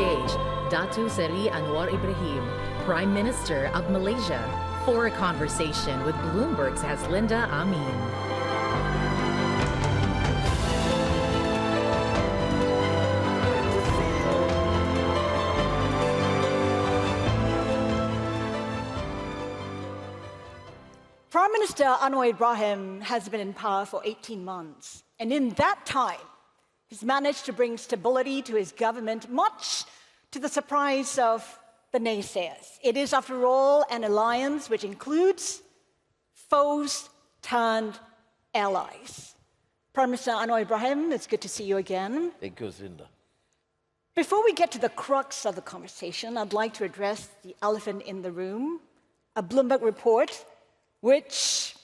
stage Dato Seri Anwar Ibrahim, Prime Minister of Malaysia, for a conversation with Bloomberg's Haslinda Amin. Prime Minister Anwar Ibrahim has been in power for 18 months, and in that time, he's managed to bring stability to his government, much to the surprise of the naysayers. It is, after all, an alliance which includes foes turned allies. Prime Minister Anwar Ibrahim, it's good to see you again. Thank you, Haslinda. Before we get to the crux of the conversation, I'd like to address the elephant in the room, a Bloomberg report which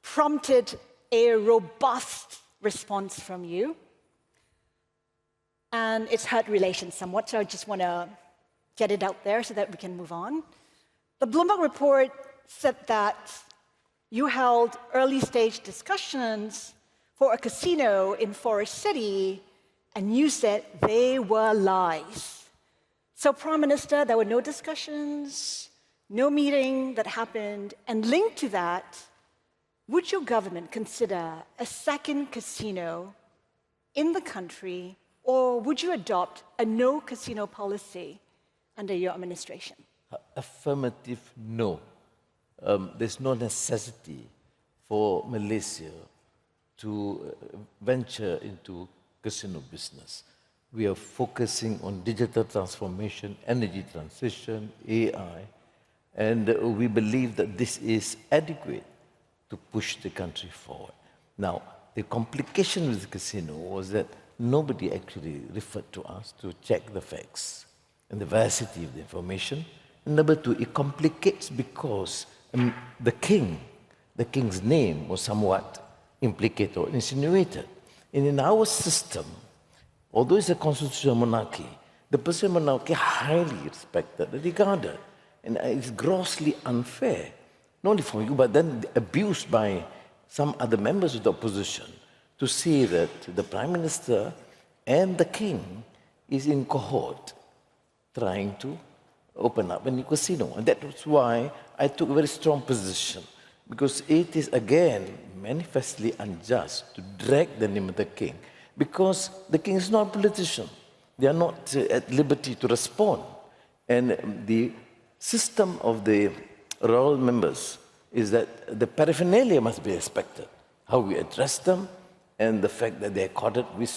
prompted a robust response from you. And it's hurt relations somewhat, so I just want to get it out there so that we can move on. The Bloomberg report said that you held early-stage discussions for a casino in Forest City, and you said they were lies. So, Prime Minister, there were no discussions, no meeting that happened, and linked to that, would your government consider a second casino in the country, or would you adopt a no-casino policy under your administration? Affirmative, no. There's no necessity for Malaysia to venture into casino business. We are focusing on digital transformation, energy transition, AI, and we believe that this is adequate to push the country forward. Now, the complication with the casino was that nobody actually referred to us to check the facts and the veracity of the information. And number two, it complicates because the king's name was somewhat implicated or insinuated. And in our system, although it's a constitutional monarchy, the person monarchy highly respected and regarded. And it's grossly unfair, not only for you, but then abused by some other members of the opposition to say that the Prime Minister and the King is in cohort trying to open up a new casino. And that was why I took a very strong position, because it is, again, manifestly unjust to drag the name of the King, because the King is not a politician. They are not at liberty to respond. And the system of the royal members is that the paraphernalia must be respected, how we address them, and the fact that they are accorded with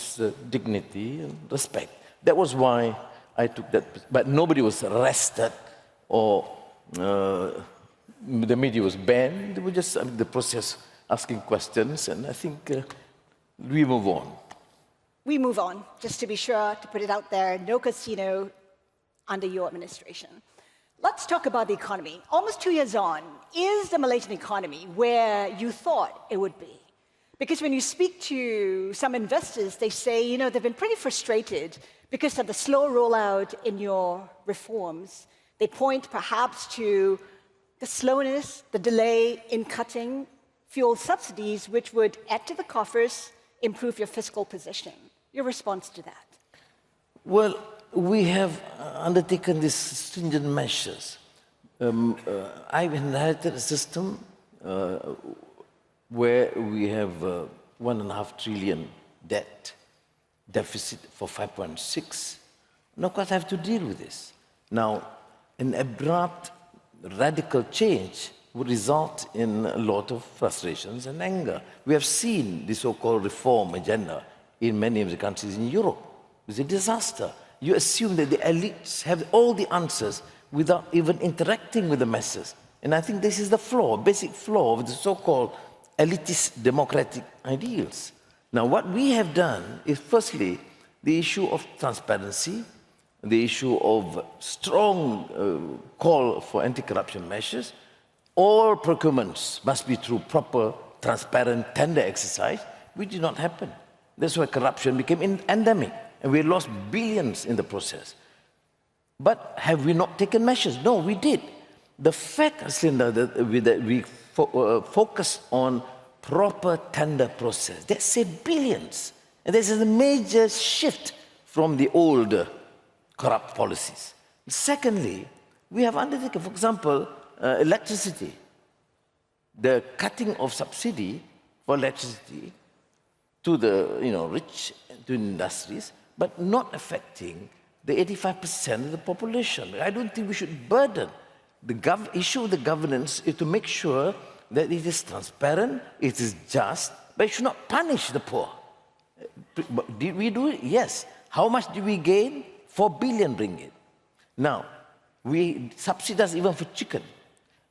dignity and respect. That was why I took that, but nobody was arrested or the media was banned. They were just the process asking questions, and I think we move on. We move on, just to be sure to put it out there, no casino under your administration. Let's talk about the economy. Almost 2 years on, is the Malaysian economy where you thought it would be? Because when you speak to some investors, they say, you know, they've been pretty frustrated because of the slow rollout in your reforms. They point perhaps to the slowness, the delay in cutting fuel subsidies, which would add to the coffers, improve your fiscal position. Your response to that? Well, we have undertaken these stringent measures. I've inherited a system where we have 1.5 trillion debt deficit for 5.6. Now, of course, I have to deal with this. Now, an abrupt, radical change would result in a lot of frustrations and anger. We have seen the so-called reform agenda in many of the countries in Europe. It's a disaster. You assume that the elites have all the answers without even interacting with the masses. And I think this is the flaw, basic flaw of the so-called elitist democratic ideals. Now, what we have done is, firstly, the issue of transparency, the issue of strong call for anti-corruption measures. All procurements must be through proper, transparent tender exercise, which did not happen. That's why corruption became endemic, and we lost billions in the process. But have we not taken measures? No, we did. The fact, Haslinda, that we focus on proper tender process, that saved billions. And this is a major shift from the old corrupt policies. Secondly, we have undertaken, for example, electricity. The cutting of subsidy for electricity to the rich, to industries, but not affecting the 85% of the population. I don't think we should burden the issue of the governance is to make sure that it is transparent, it is just, but it should not punish the poor. Did we do it? Yes. How much did we gain? 4 billion ringgit. Now, we subsidize even for chicken.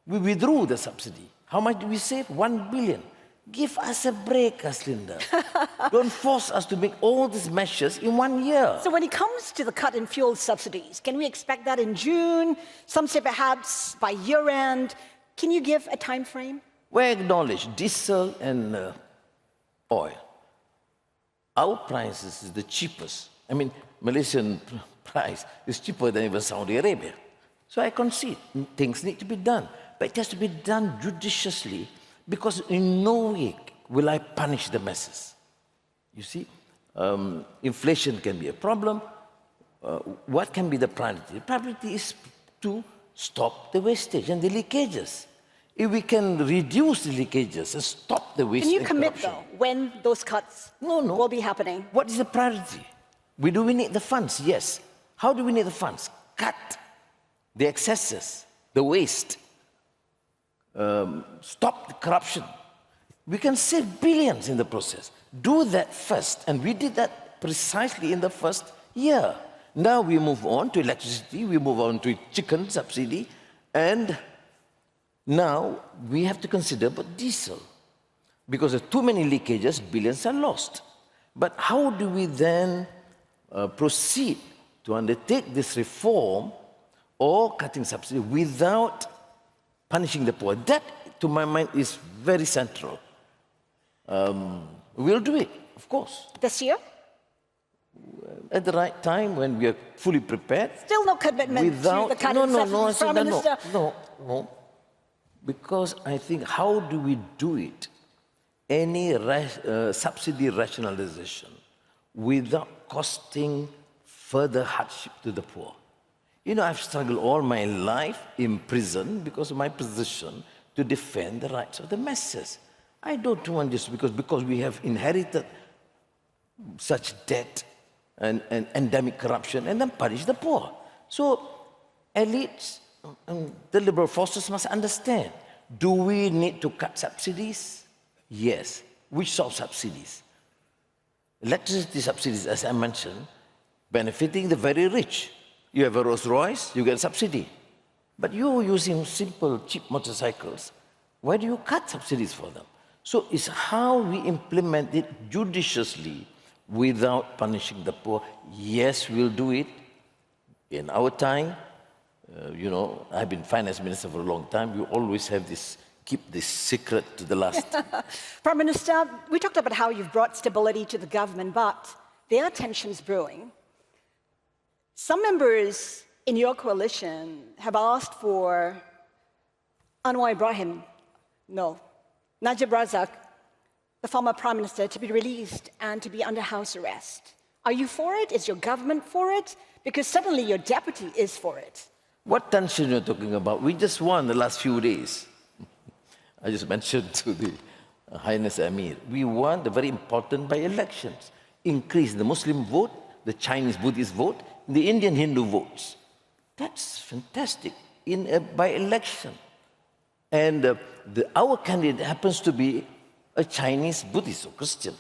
We withdrew the subsidy. How much did we save? 1 billion. Give us a break, Haslinda. Don't force us to make all these measures in 1 year. So when it comes to the cut in fuel subsidies, can we expect that in June? Some say perhaps by year end. Can you give a time frame? We acknowledge diesel and oil. Our prices is the cheapest. I mean, Malaysian price is cheaper than even Saudi Arabia. So I concede things need to be done. But it has to be done judiciously, because in no way will I punish the masses. You see, inflation can be a problem. What can be the priority? The priority is to stop the wastage and the leakages. If we can reduce the leakages and stop the waste and and corruption. Can you commit, corruption, though, when those cuts will be happening? What is the priority? Do we need the funds? Yes. How do we need the funds? Cut the excesses, the waste. Stop the corruption. We can save billions in the process. Do that first. And we did that precisely in the first year. Now we move on to electricity, we move on to chicken subsidy, and now we have to consider about diesel. Because of too many leakages, billions are lost. But how do we then proceed to undertake this reform or cutting subsidy without punishing the poor? That, to my mind, is very central. We'll do it, of course. This year? At the right time, when we are fully prepared. Still no commitment to the cutting subsidies, Prime Minister? No. Because I think, how do we do it? Any subsidy rationalization without costing further hardship to the poor. You know, I've struggled all my life in prison because of my position to defend the rights of the masses. I don't want this because we have inherited such debt and endemic corruption and then punish the poor. So elites and the liberal forces must understand, do we need to cut subsidies? Yes. Which sort of subsidies? Electricity subsidies, as I mentioned, benefiting the very rich. You have a Rolls Royce, you get a subsidy. But you're using simple, cheap motorcycles. Why do you cut subsidies for them? So it's how we implement it judiciously without punishing the poor. Yes, we'll do it in our time. You know, I've been finance minister for a long time. You always have this, keep this secret to the last. Prime Minister, we talked about how you've brought stability to the government, but there are tensions brewing. Some members in your coalition have asked for Anwar Ibrahim, Najib Razak, the former Prime Minister, to be released and to be under house arrest. Are you for it? Is your government for it? Because suddenly your deputy is for it. What tension you're talking about? We just won the last few days. I just mentioned to the Highness Amir. We won the very important by-elections. Increased the Muslim vote, the Chinese Buddhist vote, the Indian Hindu votes. That's fantastic in a by-election. And our candidate happens to be a Chinese Buddhist or Christian.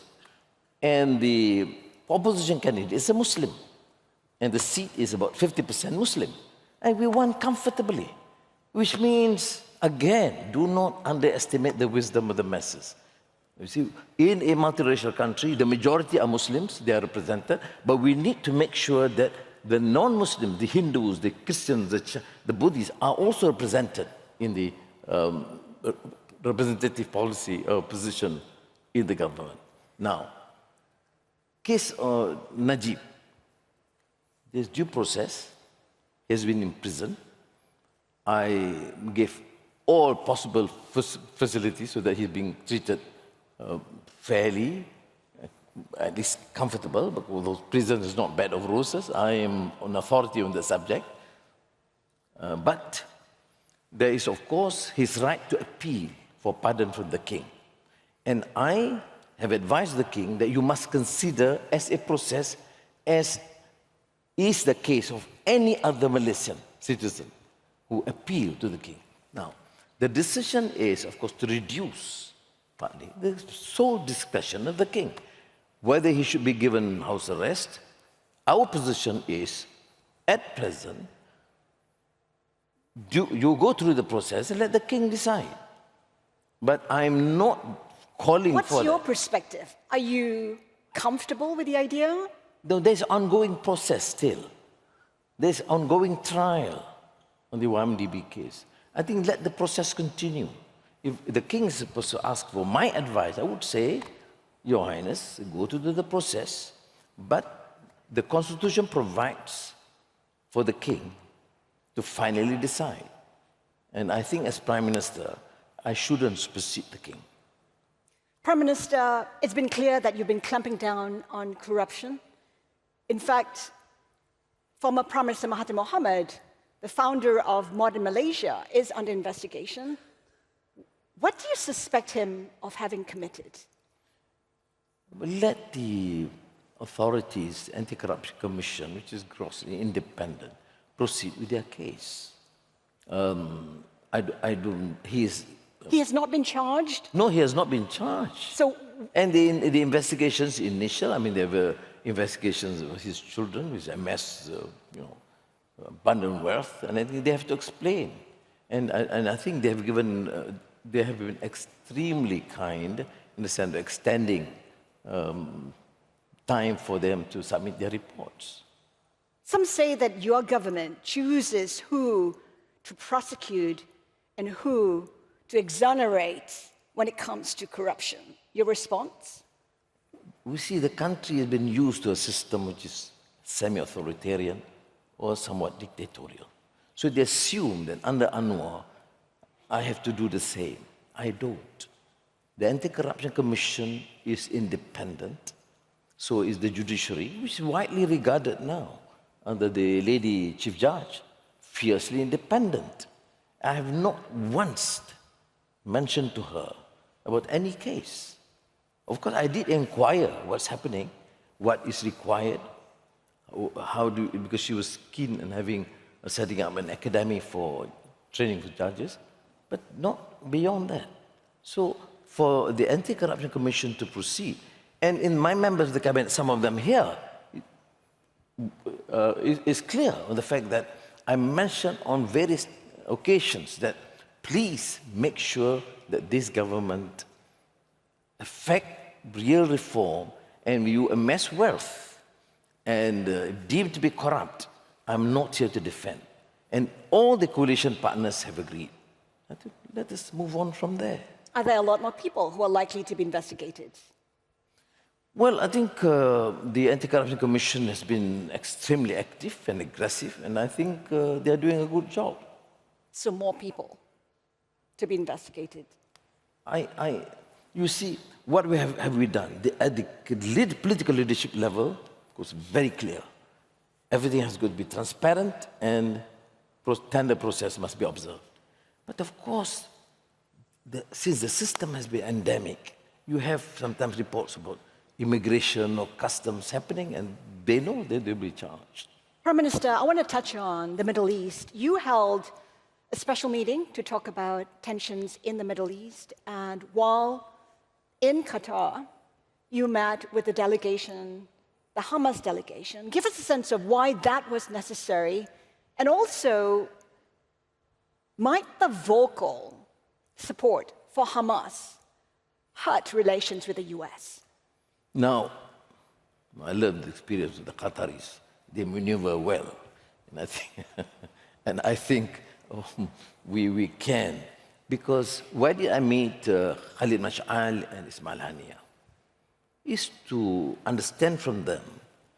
And the opposition candidate is a Muslim. And the seat is about 50% Muslim. And we won comfortably, which means, again, do not underestimate the wisdom of the masses. You see, in a multiracial country, the majority are Muslims, they are represented, but we need to make sure that the non-Muslims, the Hindus, the Christians, the Buddhists are also represented in the representative policy or position in the government. Now, case Najib, there's due process. He has been in prison. I gave all possible facilities so that he's being treated fairly, at least comfortable, but although prison is not bed of roses, I am an authority on the subject. But there is, of course, his right to appeal for pardon from the king. And I have advised the king that you must consider as a process, as is the case of any other Malaysian citizen who appeal to the king. Now, the decision is, of course, to reduce partly the sole discretion of the king, whether he should be given house arrest. Our position is, at present, you go through the process and let the king decide. But I'm not calling for... What's your perspective? Are you comfortable with the idea? No, there's ongoing process still. There's ongoing trial on the YMDB case. I think let the process continue. If the king is supposed to ask for my advice, I would say, Your Highness, go to the process, but the Constitution provides for the king to finally decide. And I think as Prime Minister, I shouldn't supersede the king. Prime Minister, it's been clear that you've been clamping down on corruption. In fact, former Prime Minister Mahathir Mohamad, the founder of modern Malaysia, is under investigation. What do you suspect him of having committed? Let the authorities, Anti-Corruption Commission, which is grossly independent, proceed with their case. He has not been charged? No, he has not been charged. So, and the investigations initial, I mean, there were investigations of his children, which amassed, abundant wealth, and I think they have to explain. And I think they have been extremely kind in the sense of extending time for them to submit their reports. Some say that your government chooses who to prosecute and who to exonerate when it comes to corruption. Your response? We see the country has been used to a system which is semi-authoritarian or somewhat dictatorial. So they assume that under Anwar, I have to do the same. I don't. The Anti-Corruption Commission is independent, so is the judiciary, which is widely regarded now under the lady Chief Judge, fiercely independent. I have not once mentioned to her about any case. Of course, I did inquire what's happening, what is required, because she was keen on setting up an academy for training for judges, but not beyond that. So for the Anti-Corruption Commission to proceed, and in my members of the cabinet, some of them here, is clear on the fact that I mentioned on various occasions that please make sure that this government effect real reform, and you amass wealth and deemed to be corrupt, I'm not here to defend. And all the coalition partners have agreed. Let us move on from there. Are there a lot more people who are likely to be investigated? Well, I think the Anti-Corruption Commission has been extremely active and aggressive, and I think they're doing a good job. So more people to be investigated? You see, what have we done? At the political leadership level, of course, very clear. Everything has got to be transparent, and tender process must be observed. But of course, since the system has been endemic, you have sometimes reports about immigration or customs happening, and they know that they'll be charged. Prime Minister, I want to touch on the Middle East. You held a special meeting to talk about tensions in the Middle East, and while in Qatar, you met with the delegation, the Hamas delegation. Give us a sense of why that was necessary, and also, might the vocal support for Hamas hurt relations with the US? Now, I learned the experience of the Qataris. They maneuver well, and I think we can. Because why did I meet Khalid Mash'al and Ismail Hania? Is to understand from them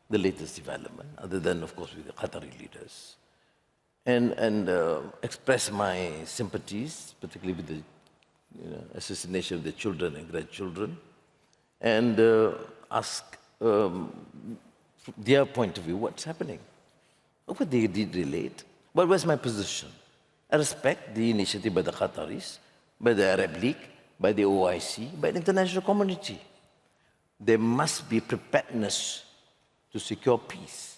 the latest development, other than, of course, with the Qatari leaders, and express my sympathies, particularly with the assassination of the children and grandchildren. And ask their point of view, what's happening. What they did relate. What was my position? I respect the initiative by the Qataris, by the Arab League, by the OIC, by the international community. There must be preparedness to secure peace.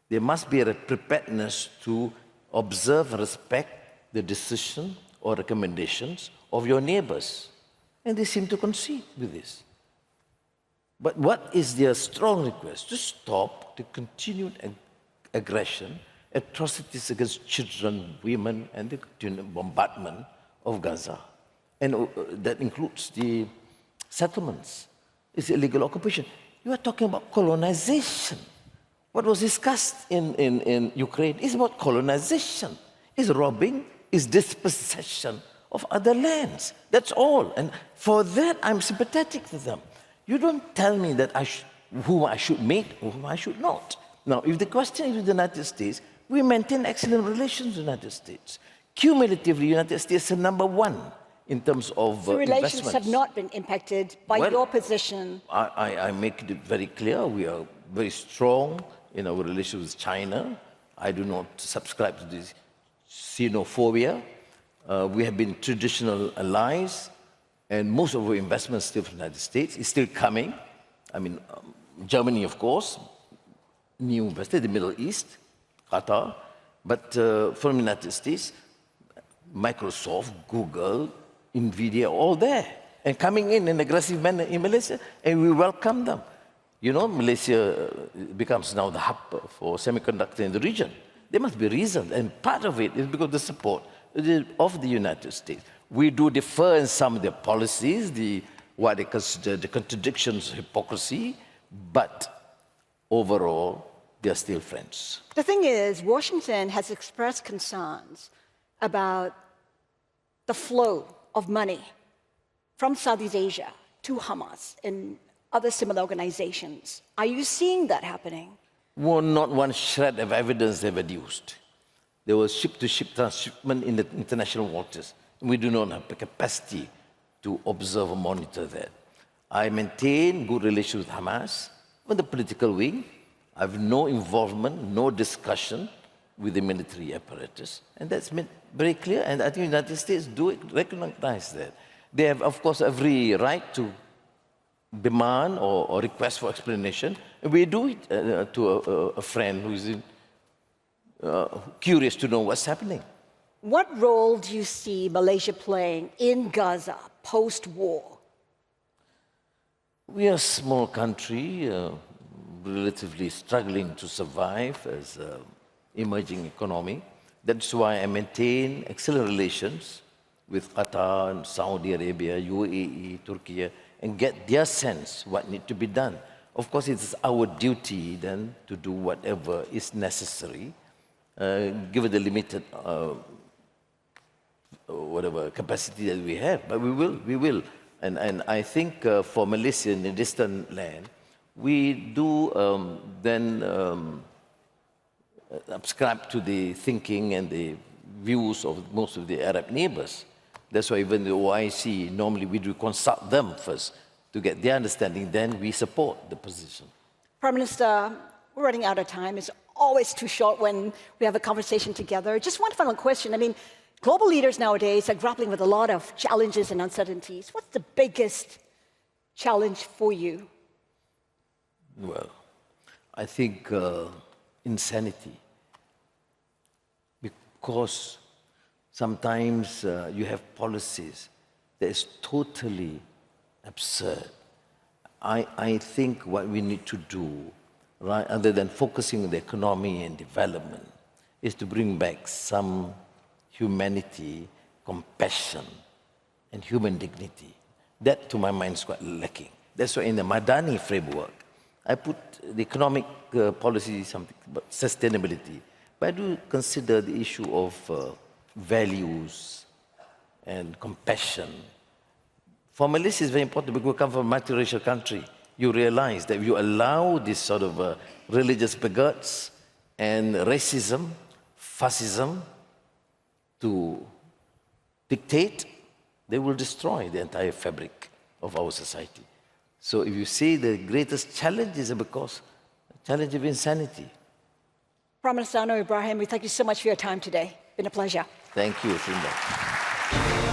There must be a preparedness to observe and respect the decision or recommendations of your neighbors. And they seem to concede with this. But what is their strong request? To stop the continued aggression, atrocities against children, women, and the continued bombardment of Gaza. And that includes the settlements. It's illegal occupation. You are talking about colonization. What was discussed in Ukraine is about colonization. It's robbing, it's dispossession of other lands. That's all. And for that, I'm sympathetic to them. You don't tell me that whom I should meet or whom I should not. Now, if the question is with the United States, we maintain excellent relations with the United States. Cumulatively, the United States is number one in terms of the relations investments. have not been impacted by your position. I make it very clear. We are very strong in our relations with China. I do not subscribe to this xenophobia. We have been traditional allies, and most of our investments still from the United States. It's still coming. I mean, Germany, of course, new investor, the Middle East, Qatar, but from the United States, Microsoft, Google, NVIDIA, all there, and coming in an aggressive manner in Malaysia, and we welcome them. You know, Malaysia becomes now the hub for semiconductor in the region. There must be reason, and part of it is because of the support of the United States. We do differ in some of their policies, what they consider the contradictions, hypocrisy, but overall, they are still friends. The thing is, Washington has expressed concerns about the flow of money from Southeast Asia to Hamas and other similar organizations. Are you seeing that happening? Well, not one shred of evidence they've adduced. There was ship-to-ship transshipment in the international waters. We do not have the capacity to observe or monitor that. I maintain good relations with Hamas on the political wing. I have no involvement, no discussion with the military apparatus. And that's made very clear, and I think the United States do recognize that. They have, of course, every right to demand or request for explanation. And we do it to a friend who is curious to know what's happening. What role do you see Malaysia playing in Gaza post-war? We are a small country, relatively struggling to survive as an emerging economy. That's why I maintain excellent relations with Qatar and Saudi Arabia, UAE, Turkey, and get their sense what needs to be done. Of course, it's our duty then to do whatever is necessary, given the limited whatever capacity that we have. But we will. And I think for Malaysia in a distant land, we do subscribe to the thinking and the views of most of the Arab neighbors. That's why even the OIC, normally we do consult them first to get their understanding, then we support the position. Prime Minister, we're running out of time. It's always too short when we have a conversation together. Just one final question. I mean, global leaders nowadays are grappling with a lot of challenges and uncertainties. What's the biggest challenge for you? Well, I think insanity. Because sometimes you have policies that is totally absurd. I think what we need to do, right, other than focusing on the economy and development, is to bring back some humanity, compassion, and human dignity. That, to my mind, is quite lacking. That's why in the Madani framework, I put the economic policy, something about sustainability, but I do consider the issue of values and compassion. For Malaysia, it's very important because we come from a multiracial country. You realize that if you allow this sort of religious bigots and racism, fascism to dictate, they will destroy the entire fabric of our society. So if you see the greatest challenge is because challenge of insanity. Prime Minister Anwar Ibrahim, we thank you so much for your time today. It's been a pleasure. Thank you, Haslinda.